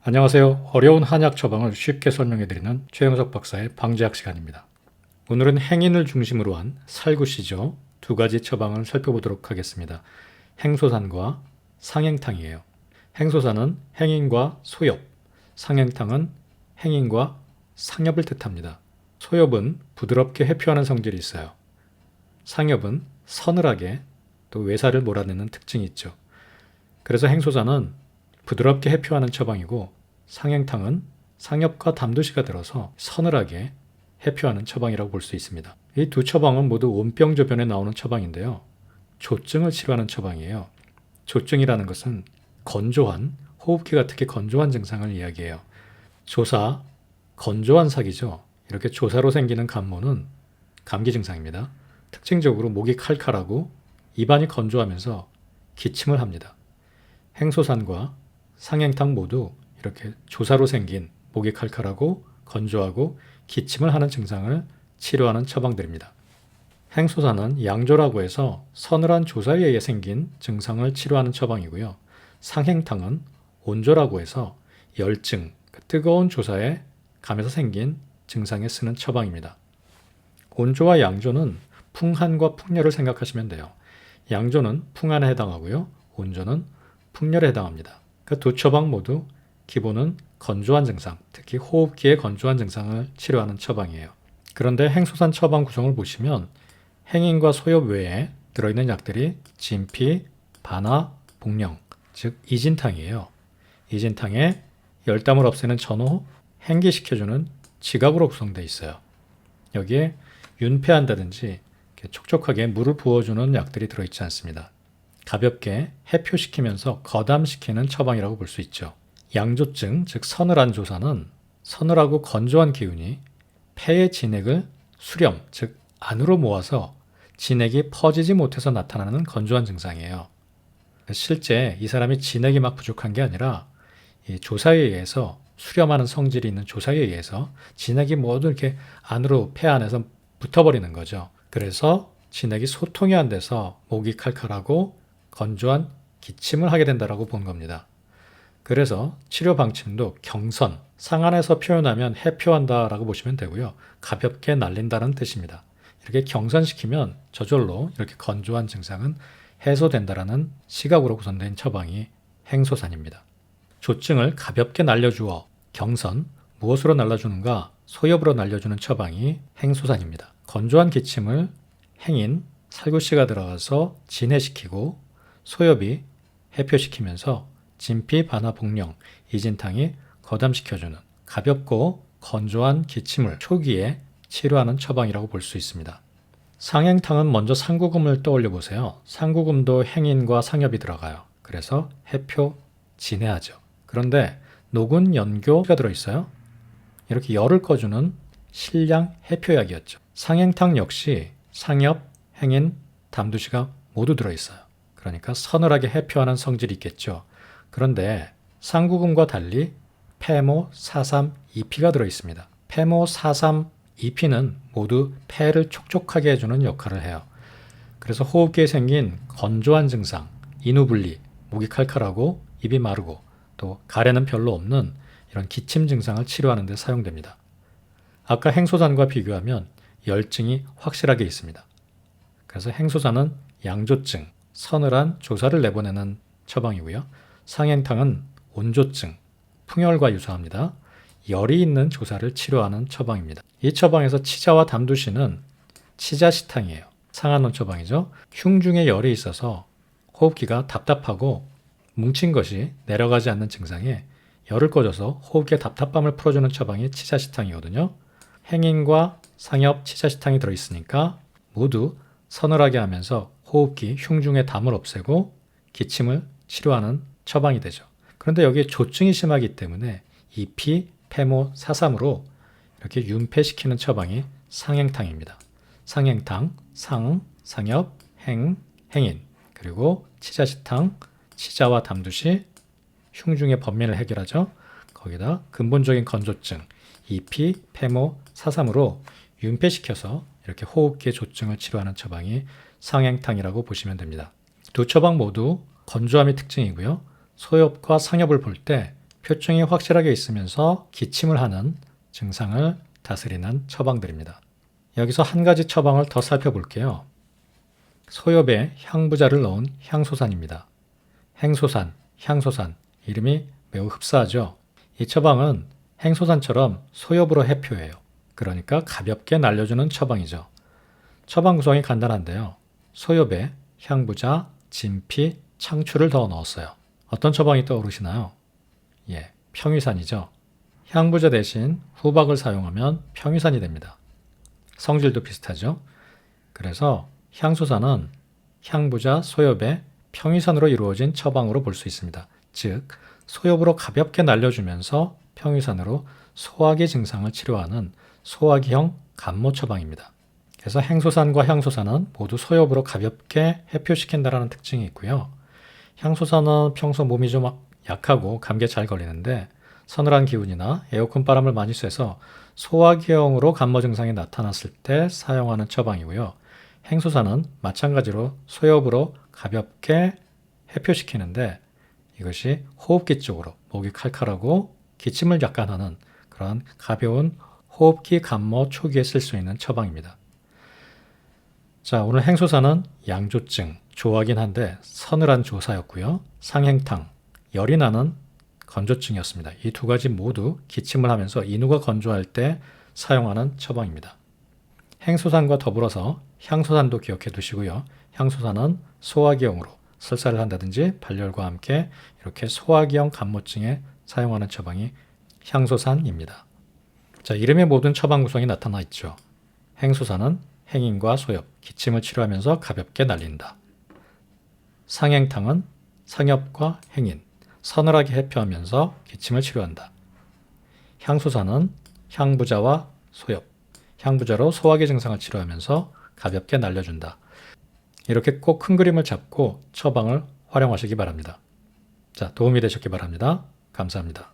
안녕하세요. 어려운 한약 처방을 쉽게 설명해드리는 최영석 박사의 방제학 시간입니다. 오늘은 행인을 중심으로 한 살구시죠. 두 가지 처방을 살펴보도록 하겠습니다. 행소산과 상행탕이에요. 행소산은 행인과 소엽, 상행탕은 행인과 상엽을 뜻합니다. 소엽은 부드럽게 회표하는 성질이 있어요. 상엽은 서늘하게 또 외사를 몰아내는 특징이 있죠. 그래서 행소산은 부드럽게 회표하는 처방이고 상행탕은 상엽과 담두시가 들어서 서늘하게 회표하는 처방이라고 볼 수 있습니다. 이 두 처방은 모두 온병조변에 나오는 처방인데요. 조증을 치료하는 처방이에요. 조증이라는 것은 건조한, 호흡기가 특히 건조한 증상을 이야기해요. 조사, 건조한 사기죠. 이렇게 조사로 생기는 감모는 감기 증상입니다. 특징적으로 목이 칼칼하고 입안이 건조하면서 기침을 합니다. 행소산과 상행탕 모두 이렇게 조사로 생긴 목이 칼칼하고 건조하고 기침을 하는 증상을 치료하는 처방들입니다. 행소산은 양조라고 해서 서늘한 조사에 의해 생긴 증상을 치료하는 처방이고요. 상행탕은 온조라고 해서 열증, 뜨거운 조사에 감에서 생긴 증상에 쓰는 처방입니다. 온조와 양조는 풍한과 풍열을 생각하시면 돼요. 양조는 풍한에 해당하고요. 온조는 풍열에 해당합니다. 그 두 처방 모두 기본은 건조한 증상, 특히 호흡기의 건조한 증상을 치료하는 처방이에요. 그런데 행소산 처방 구성을 보시면 행인과 소엽 외에 들어있는 약들이 진피, 반화, 복령, 즉 이진탕이에요. 이진탕에 열담을 없애는 전호, 행기시켜주는 지각으로 구성되어 있어요. 여기에 윤폐한다든지 촉촉하게 물을 부어주는 약들이 들어있지 않습니다. 가볍게 해표시키면서 거담시키는 처방이라고 볼 수 있죠. 양조증, 즉 서늘한 조사는 서늘하고 건조한 기운이 폐의 진액을 수렴, 즉 안으로 모아서 진액이 퍼지지 못해서 나타나는 건조한 증상이에요. 실제 이 사람이 진액이 막 부족한 게 아니라 이 조사에 의해서 수렴하는 성질이 있는 조사에 의해서 진액이 모두 이렇게 안으로 폐 안에서 붙어버리는 거죠. 그래서 진액이 소통이 안 돼서 목이 칼칼하고 건조한 기침을 하게 된다고 본 겁니다. 그래서 치료 방침도 경선, 상안에서 표현하면 해표한다라고 보시면 되고요. 가볍게 날린다는 뜻입니다. 이렇게 경선시키면 저절로 이렇게 건조한 증상은 해소된다라는 시각으로 구성된 처방이 행소산입니다. 조증을 가볍게 날려주어 경선, 무엇으로 날려주는가? 소엽으로 날려주는 처방이 행소산입니다. 건조한 기침을 행인, 살구씨가 들어가서 진해시키고 소엽이 해표시키면서 진피, 반화, 복령, 이진탕이 거담시켜주는 가볍고 건조한 기침을 초기에 치료하는 처방이라고 볼 수 있습니다. 상행탕은 먼저 상구금을 떠올려 보세요. 상구금도 행인과 상엽이 들어가요. 그래서 해표, 진해하죠. 그런데 녹은 연교가 들어있어요. 이렇게 열을 꺼주는 실량 해표약이었죠. 상행탕 역시 상엽, 행인, 담두시가 모두 들어있어요. 그러니까 서늘하게 해표하는 성질이 있겠죠. 그런데 상구금과 달리 폐모, 사삼, 이피가 들어있습니다. 폐모, 사삼, 이피는 모두 폐를 촉촉하게 해주는 역할을 해요. 그래서 호흡기에 생긴 건조한 증상, 인후분리, 목이 칼칼하고 입이 마르고 또 가래는 별로 없는 이런 기침 증상을 치료하는 데 사용됩니다. 아까 행소산과 비교하면 열증이 확실하게 있습니다. 그래서 행소산은 양조증, 서늘한 조사를 내보내는 처방이고요. 상행탕은 온조증, 풍열과 유사합니다. 열이 있는 조사를 치료하는 처방입니다. 이 처방에서 치자와 담두시는 치자시탕이에요. 상한론 처방이죠. 흉중에 열이 있어서 호흡기가 답답하고 뭉친 것이 내려가지 않는 증상에 열을 꺼줘서 호흡기의 답답함을 풀어주는 처방이 치자시탕이거든요. 행인과 상엽, 치자시탕이 들어있으니까 모두 서늘하게 하면서 호흡기, 흉중의 담을 없애고 기침을 치료하는 처방이 되죠. 그런데 여기에 조증이 심하기 때문에 이피, 폐모, 사삼으로 이렇게 윤폐시키는 처방이 상행탕입니다. 상행탕, 상, 상엽, 행, 행인, 그리고 치자시탕, 치자와 담두시, 흉중의 번민을 해결하죠. 거기다 근본적인 건조증, 이피, 폐모, 사삼으로 윤폐시켜서 이렇게 호흡기의 조증을 치료하는 처방이 상행탕이라고 보시면 됩니다. 두 처방 모두 건조함이 특징이고요. 소엽과 상엽을 볼 때 표증이 확실하게 있으면서 기침을 하는 증상을 다스리는 처방들입니다. 여기서 한 가지 처방을 더 살펴볼게요. 소엽에 향부자를 넣은 향소산입니다. 행소산, 향소산, 이름이 매우 흡사하죠. 이 처방은 행소산처럼 소엽으로 해표해요. 그러니까 가볍게 날려주는 처방이죠. 처방 구성이 간단한데요. 소엽에 향부자, 진피, 창추를 더 넣었어요. 어떤 처방이 떠오르시나요? 예, 평위산이죠. 향부자 대신 후박을 사용하면 평위산이 됩니다. 성질도 비슷하죠. 그래서 향소산은 향부자, 소엽의 평위산으로 이루어진 처방으로 볼 수 있습니다. 즉, 소엽으로 가볍게 날려주면서 평위산으로 소화기 증상을 치료하는 소화기형 감모 처방입니다. 그래서 행소산과 향소산은 모두 소엽으로 가볍게 해표시킨다는 특징이 있고요. 향소산은 평소 몸이 좀 약하고 감기에 잘 걸리는데 서늘한 기운이나 에어컨 바람을 많이 쐬서 소화기형으로 감모 증상이 나타났을 때 사용하는 처방이고요. 행소산은 마찬가지로 소엽으로 가볍게 해표시키는데 이것이 호흡기 쪽으로 목이 칼칼하고 기침을 약간 하는 그런 가벼운 호흡기 감모 초기에 쓸 수 있는 처방입니다. 자, 오늘 행소산은 양조증, 조하긴 한데 서늘한 조사였고요. 상행탕, 열이 나는 건조증이었습니다. 이 두 가지 모두 기침을 하면서 인후가 건조할 때 사용하는 처방입니다. 행소산과 더불어서 향소산도 기억해 두시고요. 향소산은 소화기형으로 설사를 한다든지 발열과 함께 이렇게 소화기형 감모증에 사용하는 처방이 향소산입니다. 자, 이름의 모든 처방 구성이 나타나 있죠. 행소산은 행인과 소엽, 기침을 치료하면서 가볍게 날린다. 상행탕은 상엽과 행인, 서늘하게 해표하면서 기침을 치료한다. 향소산은 향부자와 소엽, 향부자로 소화기 증상을 치료하면서 가볍게 날려준다. 이렇게 꼭 큰 그림을 잡고 처방을 활용하시기 바랍니다. 자, 도움이 되셨기 바랍니다. 감사합니다.